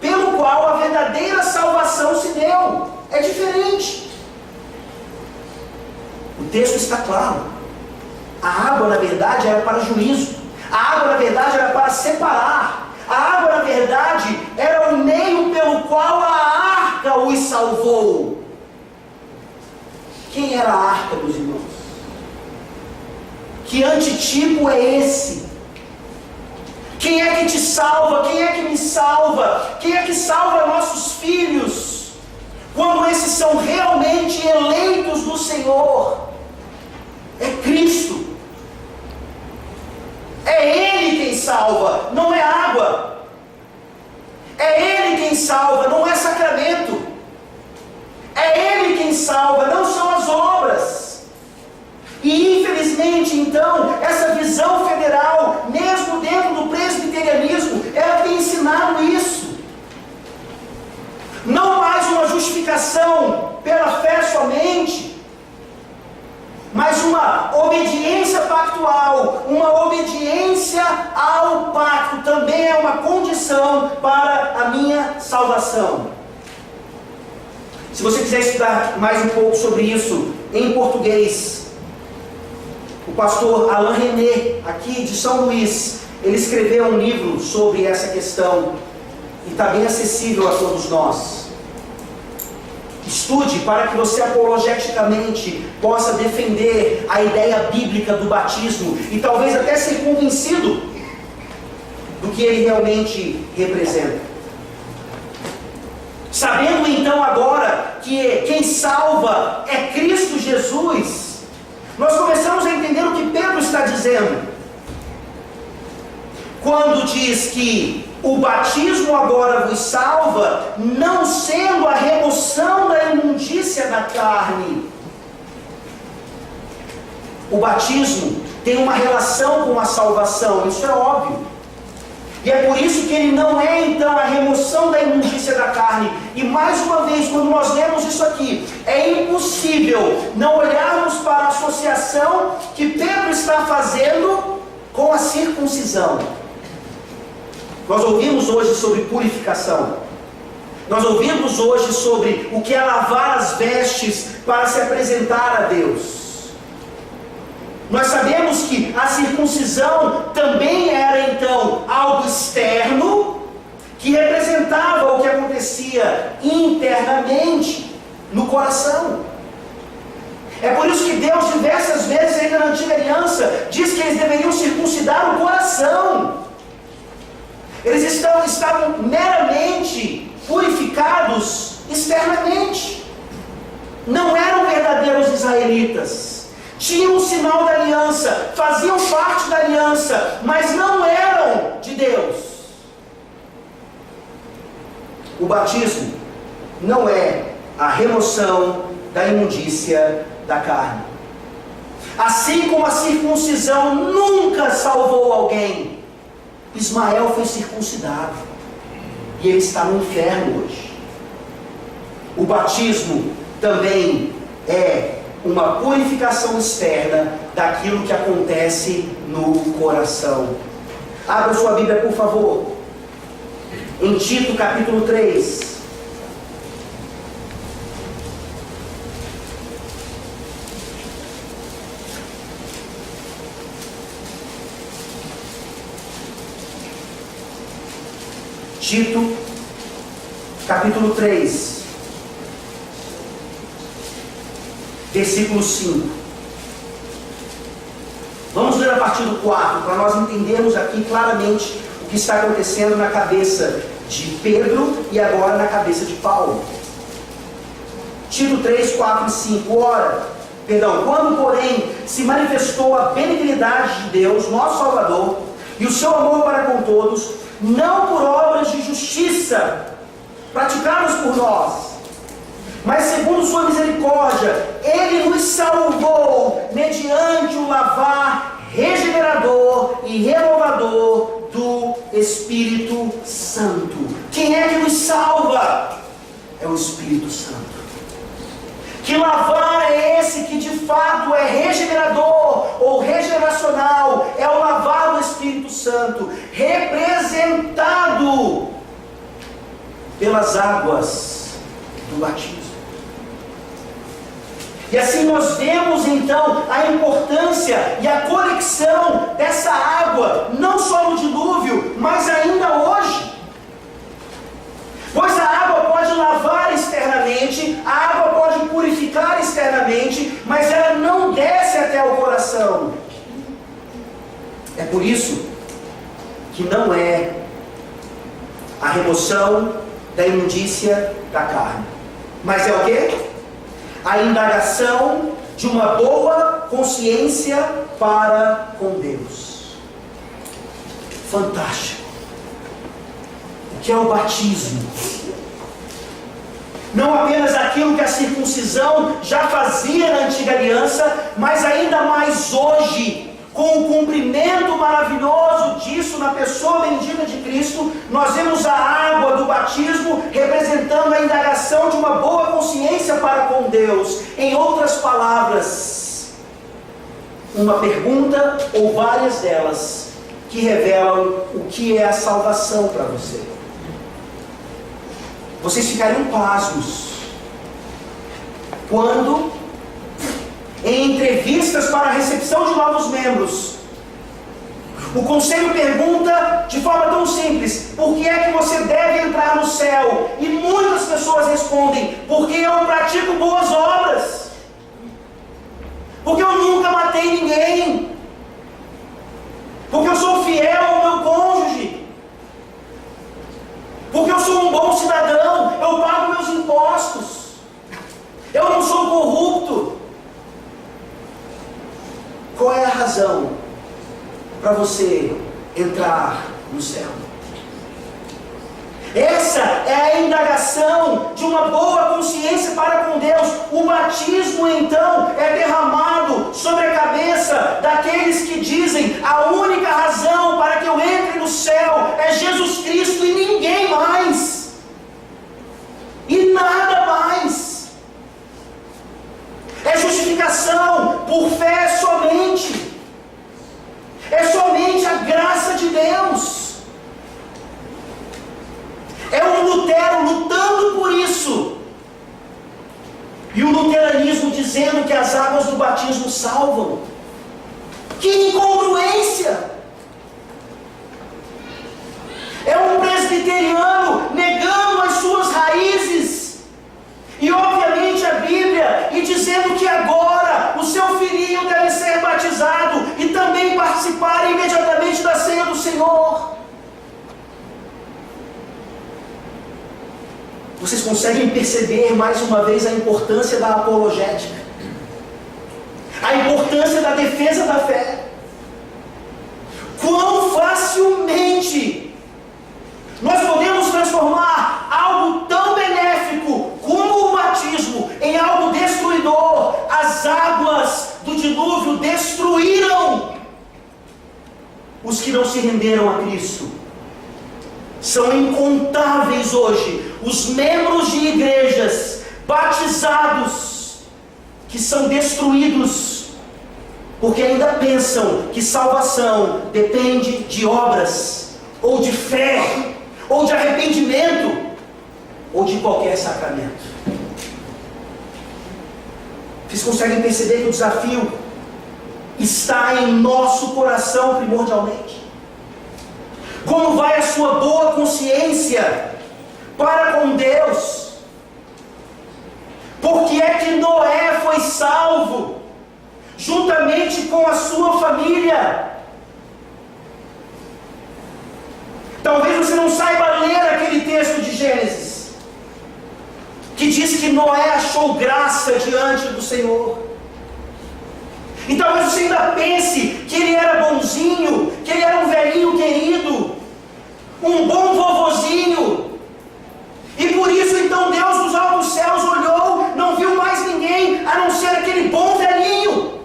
pelo qual a verdadeira salvação se deu. É diferente. O texto está claro. A água, na verdade, era para juízo. A água, na verdade, era para separar. A água, na verdade, era o meio pelo qual a arca os salvou. Quem era a arca, meus irmãos? Que antitipo é esse? Quem é que te salva? Quem é que me salva? Quem é que salva nossos filhos? Quando esses são realmente eleitos do Senhor? É Cristo. É Ele quem salva, não é água. É Ele quem salva, não é sacramento. É Ele quem salva, não são as obras. E infelizmente então, essa visão federal, mesmo dentro do presbiterianismo, ela tem ensinado isso. Não mais uma justificação pela fé somente, mas uma obediência pactual, uma obediência ao pacto também é uma condição para a minha salvação. Se você quiser estudar mais um pouco sobre isso em português, o pastor Alain René, aqui de São Luís, ele escreveu um livro sobre essa questão e está bem acessível a todos nós. Estude para que você apologeticamente possa defender a ideia bíblica do batismo e talvez até ser convencido do que ele realmente representa. Sabendo então agora que quem salva é Cristo Jesus, nós começamos a entender o que Pedro está dizendo quando diz que o batismo agora vos salva, não sendo a remoção da imundícia da carne. O batismo tem uma relação com a salvação, isso é óbvio. E é por isso que ele não é então a remoção da imundícia da carne. E mais uma vez, quando nós lemos isso aqui, é impossível não olharmos para a associação que Pedro está fazendo com a circuncisão. Nós ouvimos hoje sobre purificação. Nós ouvimos hoje sobre o que é lavar as vestes para se apresentar a Deus. Nós sabemos que a circuncisão também era então algo externo, que representava o que acontecia internamente no coração. É por isso que Deus diversas vezes ainda na antiga aliança diz que eles deveriam circuncidar o coração. Eles estavam meramente purificados externamente. Não eram verdadeiros israelitas. Tinham o sinal da aliança, faziam parte da aliança, mas não eram de Deus. O batismo não é a remoção da imundícia da carne. Assim como a circuncisão nunca salvou alguém, Ismael foi circuncidado e ele está no inferno hoje. O batismo também é uma purificação externa daquilo que acontece no coração. Abra sua Bíblia, por favor, em Tito capítulo 3. Tito, capítulo 3, versículo 5. Vamos ler a partir do 4, para nós entendermos aqui claramente o que está acontecendo na cabeça de Pedro e agora na cabeça de Paulo. Tito 3, 4 e 5. Quando, porém, se manifestou a benignidade de Deus, nosso Salvador, e o seu amor para com todos, não por obras de justiça praticadas por nós, mas segundo sua misericórdia, Ele nos salvou mediante o lavar regenerador e renovador do Espírito Santo. Quem é que nos salva? É o Espírito Santo. Que lavar é esse que de fato é regenerador ou regeneracional? É o lavar do Espírito Santo, representado pelas águas do batismo. E assim nós vemos então a importância e a conexão dessa água, não só no dilúvio, mas ainda hoje. Pois a água pode lavar externamente, a água pode purificar externamente, mas ela não desce até o coração. É por isso que não é a remoção da imundícia da carne, mas é o quê? A indagação de uma boa consciência para com Deus. Fantástico. O que é o batismo? Não apenas aquilo que a circuncisão já fazia na antiga aliança, mas ainda mais hoje, com o cumprimento maravilhoso disso na pessoa bendita de Cristo, nós vemos a água do batismo representando a indagação de uma boa consciência para com Deus. Em outras palavras, uma pergunta ou várias delas que revelam o que é a salvação para você. Vocês ficariam pasmos quando, em entrevistas para a recepção de novos membros, o conselho pergunta de forma tão simples: por que é que você deve entrar no céu? E muitas pessoas respondem: porque eu pratico boas obras, porque eu nunca matei ninguém, porque eu sou fiel ao meu cônjuge, porque eu sou um bom cidadão, eu pago meus impostos, eu não sou corrupto. Qual é a razão para você entrar no céu? Essa é a indagação de uma boa consciência para com Deus. O batismo, então, é derramado sobre a cabeça daqueles que dizem: a única razão para que eu entre no céu é Jesus Cristo e ninguém mais, e nada mais. É justificação por fé somente. É somente a graça de Deus. É o Lutero lutando por isso. E o luteranismo dizendo que as águas do batismo salvam. Que incongruência! É um presbiteriano negando as suas raízes. E obviamente a Bíblia, e dizendo que agora o seu filhinho deve ser batizado e também participar imediatamente da ceia do Senhor. Vocês conseguem perceber mais uma vez a importância da apologética, a importância da defesa da fé? Quão facilmente nós podemos transformar algo tão benéfico como o batismo em algo destruidor. As águas do do dilúvio destruíram os que não se renderam a Cristo. São incontáveis hoje os membros de igrejas batizados que são destruídos, porque ainda pensam que salvação depende de obras, ou de fé, ou de arrependimento, ou de qualquer sacramento. Vocês conseguem perceber que o desafio está em nosso coração primordialmente? Como vai a sua boa consciência para com Deus? Por que é que Noé foi salvo, juntamente com a sua família? Talvez você não saiba ler aquele texto de Gênesis, que diz que Noé achou graça diante do Senhor. E talvez você ainda pense que ele era bonzinho, que ele era um velhinho querido, um bom vovozinho. E por isso então Deus dos altos céus olhou, não viu mais ninguém a não ser aquele bom velhinho.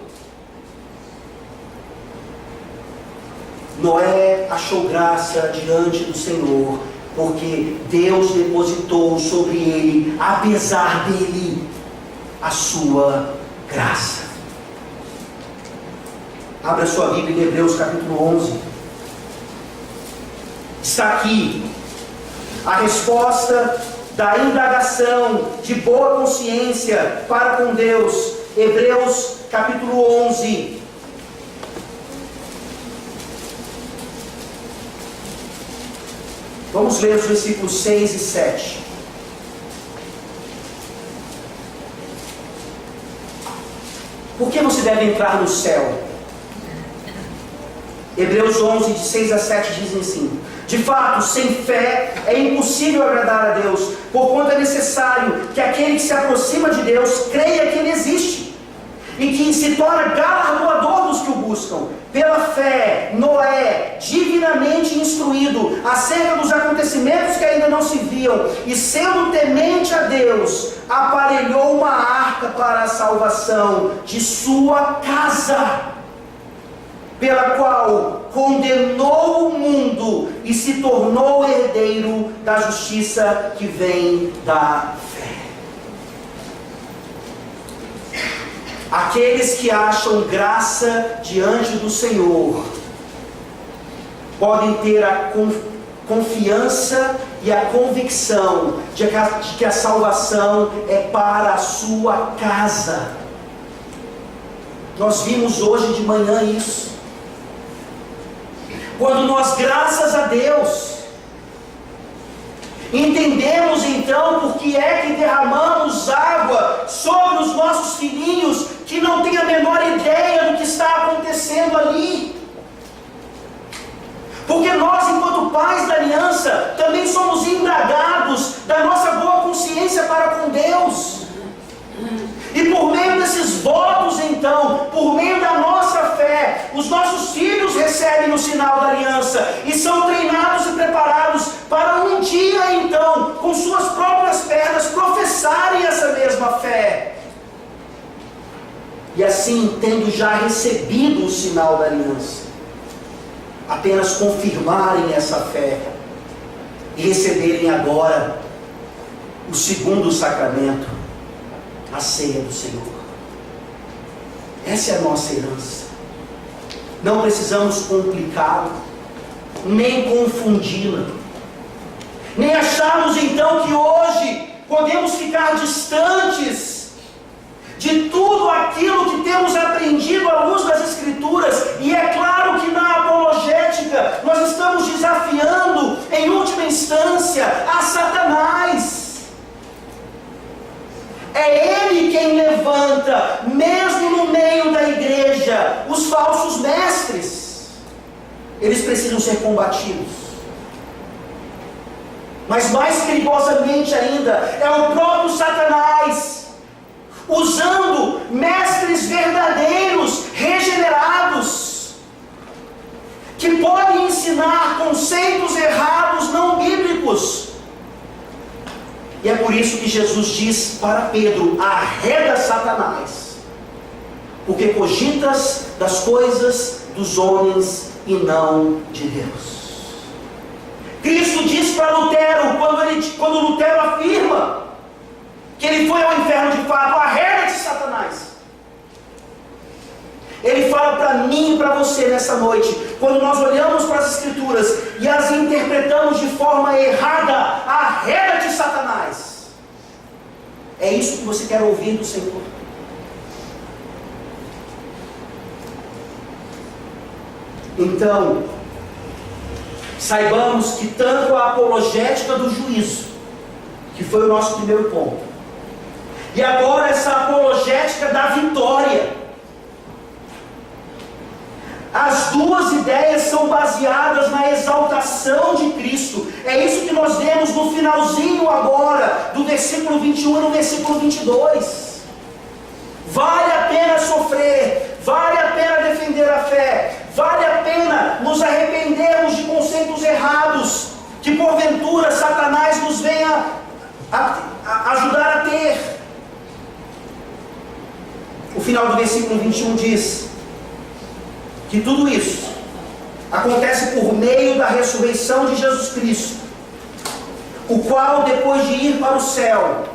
Noé achou graça diante do Senhor, porque Deus depositou sobre ele, apesar dele, a sua graça. Abra sua Bíblia em Hebreus capítulo 11. Está aqui a resposta da indagação de boa consciência para com Deus. Hebreus capítulo 11. Vamos ler os versículos 6 e 7. Por que você deve entrar no céu? Hebreus 11, de 6 a 7 dizem assim: de fato, sem fé é impossível agradar a Deus, porquanto é necessário que aquele que se aproxima de Deus creia que Ele existe, e que se torna galardoador dos que o buscam. Pela fé, Noé, divinamente instruído acerca dos acontecimentos que ainda não se viam, e sendo temente a Deus, aparelhou uma arca para a salvação de sua casa, pela qual condenou o mundo e se tornou herdeiro da justiça que vem da fé. Aqueles que acham graça diante do Senhor podem ter a confiança e a convicção de que a salvação é para a sua casa. Nós vimos hoje de manhã isso. Quando nós, graças a Deus, entendemos então por que é que derramamos água sobre os nossos filhinhos que não têm a menor ideia do que está acontecendo ali. Porque nós, enquanto pais da aliança, também somos indagados da nossa boa consciência para com Deus. E por meio desses votos, então, por meio da nossa fé, os nossos filhos recebem o sinal da aliança e são treinados e preparados para um dia, então, com suas próprias pernas, professarem essa mesma fé. E assim, tendo já recebido o sinal da aliança, apenas confirmarem essa fé e receberem agora o segundo sacramento, a ceia do Senhor. Essa é a nossa herança. Não precisamos complicá-la, nem confundi-la, nem acharmos então que hoje podemos ficar distantes de tudo aquilo que temos aprendido à luz das Escrituras. E é claro que na apologética nós estamos desafiando, em última instância, a Satanás. É ele quem levanta, mesmo no meio da igreja, os falsos mestres. Eles precisam ser combatidos. Mas mais perigosamente ainda, é o próprio Satanás, usando mestres verdadeiros, regenerados, que podem ensinar conceitos errados, não bíblicos. E é por isso que Jesus diz para Pedro: arreda Satanás, porque cogitas das coisas dos homens e não de Deus. Cristo diz para Lutero, quando Lutero afirma que ele foi ao inferno de fato, arreda-te, Satanás. Ele fala para mim e para você nessa noite, quando nós olhamos para as Escrituras e as interpretamos de forma errada, arreda-te, Satanás. É isso que você quer ouvir do Senhor? Então, saibamos que tanto a apologética do juízo, que foi o nosso primeiro ponto, e agora essa apologética da vitória, as duas ideias são baseadas na exaltação de Cristo. É isso que nós vemos no finalzinho agora, do versículo 21 e no versículo 22. Vale a pena sofrer, vale a pena defender a fé, vale a pena nos arrependermos de conceitos errados, que porventura Satanás nos venha a ajudar a ter. O final do versículo 21 diz que tudo isso acontece por meio da ressurreição de Jesus Cristo, o qual, depois de ir para o céu,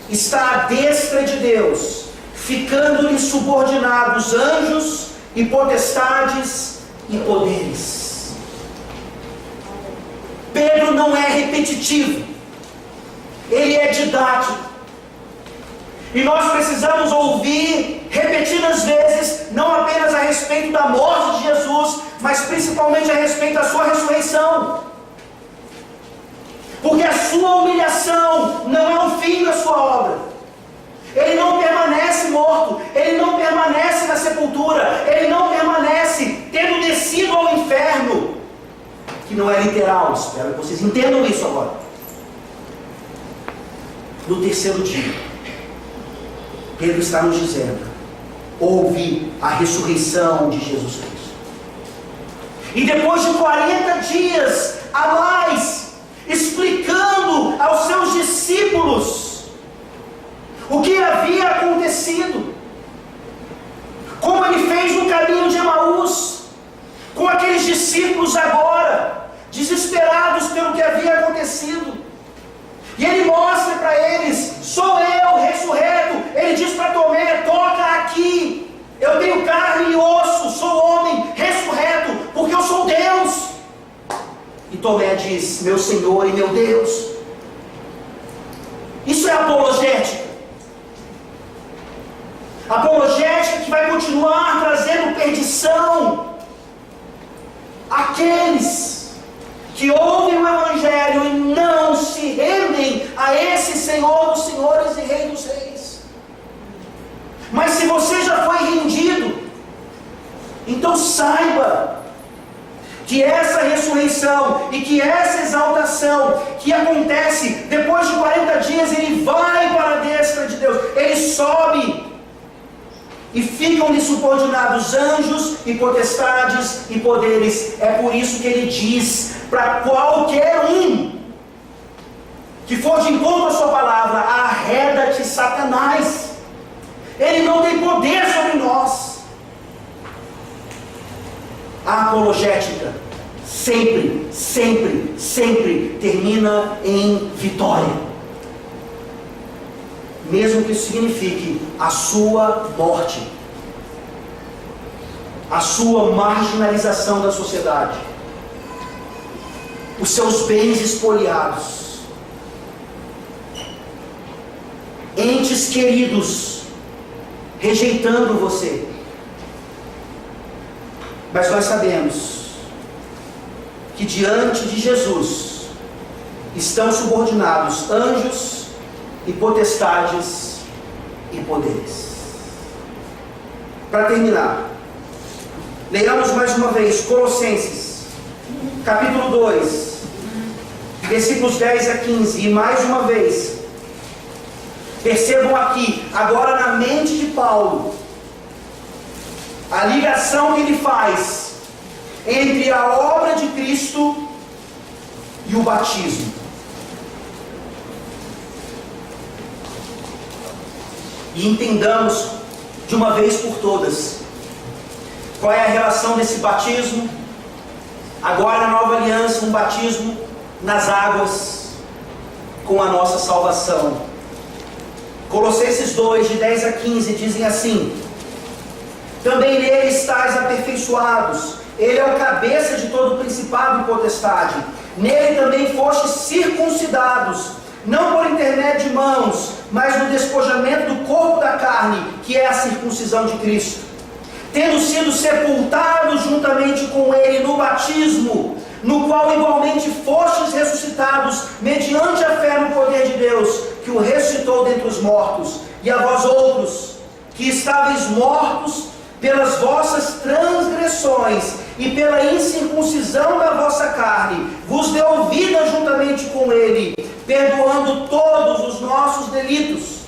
está à destra de Deus, ficando-lhe subordinados anjos e potestades e poderes. Pedro não é repetitivo, ele é didático. E nós precisamos ouvir repetidas vezes, não apenas a respeito da morte de Jesus, mas principalmente a respeito da sua ressurreição. Porque a sua humilhação não é o fim da sua obra. Ele não permanece morto, ele não permanece na sepultura, ele não permanece tendo descido ao inferno, que não é literal, espero que vocês entendam isso agora. No terceiro dia, Pedro está nos dizendo: houve a ressurreição de Jesus Cristo. E depois de 40 dias a mais, explicando aos seus discípulos o que havia acontecido, como ele fez no caminho de Emaús, com aqueles discípulos agora, desesperados pelo que havia acontecido. E ele mostra para eles: sou eu, ressurreto. Ele diz para Tomé: toca aqui, eu tenho carne e osso, sou homem ressurreto, porque eu sou Deus. E Tomé diz: meu Senhor e meu Deus. Isso é apologética. Apologética que vai continuar trazendo perdição àqueles que ouvem o Evangelho e não se rendem a esse Senhor dos senhores e Rei dos reis. Mas se você já foi rendido, então saiba que essa ressurreição e que essa exaltação que acontece depois de 40 dias, ele vai para a destra de Deus, ele sobe e ficam-lhe subordinados anjos e potestades e poderes. É por isso que ele diz para qualquer um que for de encontro à sua palavra: arreda-te, Satanás. Ele não tem poder sobre nós. A apologética sempre, sempre, sempre termina em vitória, mesmo que isso signifique a sua morte, a sua marginalização da sociedade, os seus bens espoliados, entes queridos rejeitando você. Mas nós sabemos que diante de Jesus estão subordinados anjos e potestades e poderes. Para terminar, leiamos mais uma vez Colossenses, capítulo 2, versículos 10 a 15, e mais uma vez, percebam aqui, agora na mente de Paulo, a ligação que ele faz entre a obra de Cristo e o batismo. E entendamos de uma vez por todas. Qual é a relação desse batismo? Agora na nova aliança, um batismo nas águas com a nossa salvação. Colossenses 2, de 10 a 15, dizem assim: também nele estáis aperfeiçoados, ele é o cabeça de todo principado e potestade. Nele também fostes circuncidados, não por intermédio de mãos, mas no despojamento do corpo da carne, que é a circuncisão de Cristo, tendo sido sepultados juntamente com ele no batismo, no qual igualmente fostes ressuscitados, mediante a fé no poder de Deus, que o ressuscitou dentre os mortos. E a vós outros, que estáveis mortos pelas vossas transgressões e pela incircuncisão da vossa carne, vos deu vida juntamente com ele, perdoando todos os nossos delitos,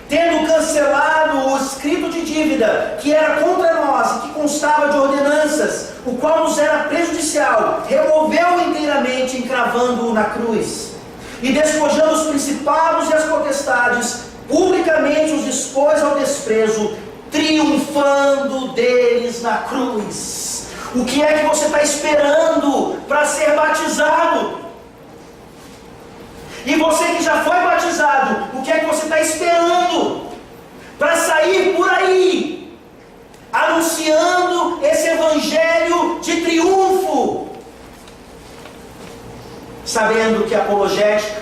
tendo cancelado o escrito de dívida que era contra nós e que constava de ordenanças, o qual nos era prejudicial, removeu inteiramente, encravando-o na cruz, e despojando os principados e as potestades, publicamente os expôs ao desprezo, triunfando deles na cruz. O que é que você está esperando para ser batizado? E você que já foi batizado, o que é que você está esperando para sair por aí, anunciando esse evangelho de triunfo? Sabendo que a apologética,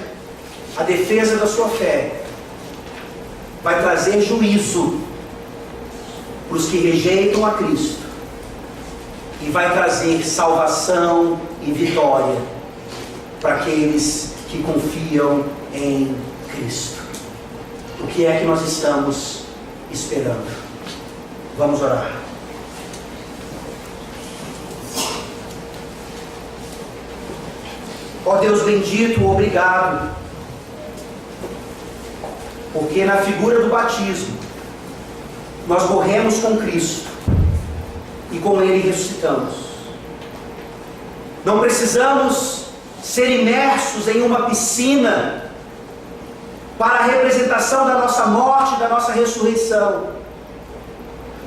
a defesa da sua fé, vai trazer juízo para os que rejeitam a Cristo, e vai trazer salvação e vitória para aqueles que confiam em Cristo. O que é que nós estamos esperando? Vamos orar. Ó Deus bendito, obrigado, porque na figura do batismo nós morremos com Cristo e com Ele ressuscitamos. Não precisamos ser imersos em uma piscina para a representação da nossa morte e da nossa ressurreição.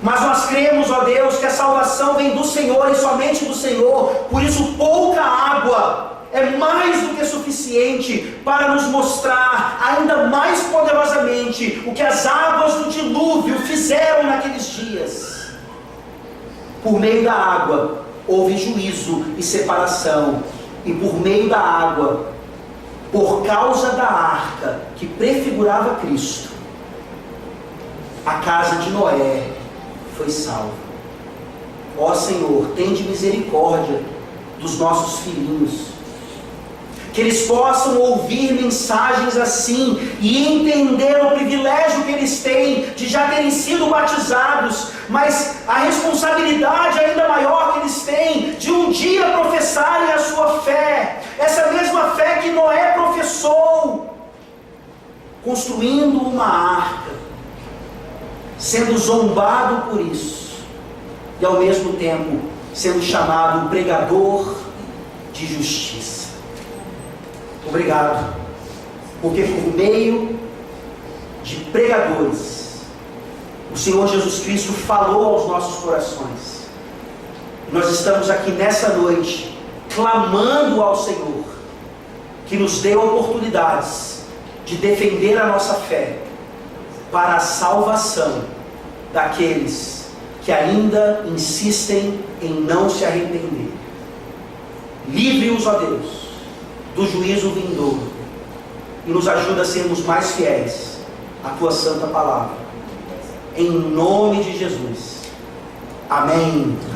Mas nós cremos, ó Deus, que a salvação vem do Senhor e somente do Senhor. Por isso pouca água é mais do que suficiente para nos mostrar ainda mais poderosamente o que as águas do dilúvio fizeram naqueles dias. Por meio da água houve juízo e separação, e por meio da água, por causa da arca que prefigurava Cristo, a casa de Noé foi salva. Ó Senhor, tende misericórdia dos nossos filhinhos, que eles possam ouvir mensagens assim e entender o privilégio que eles têm de já terem sido batizados, mas a responsabilidade ainda maior que eles têm de um dia professarem a sua fé, essa mesma fé que Noé professou, construindo uma arca, sendo zombado por isso, e ao mesmo tempo sendo chamado pregador de justiça. Obrigado, porque por meio de pregadores, o Senhor Jesus Cristo falou aos nossos corações. Nós estamos aqui nessa noite, clamando ao Senhor, que nos dê oportunidades de defender a nossa fé, para a salvação daqueles que ainda insistem em não se arrepender. Livre-os, ó Deus, do juízo vindouro, e nos ajuda a sermos mais fiéis à Tua Santa Palavra. Em nome de Jesus. Amém.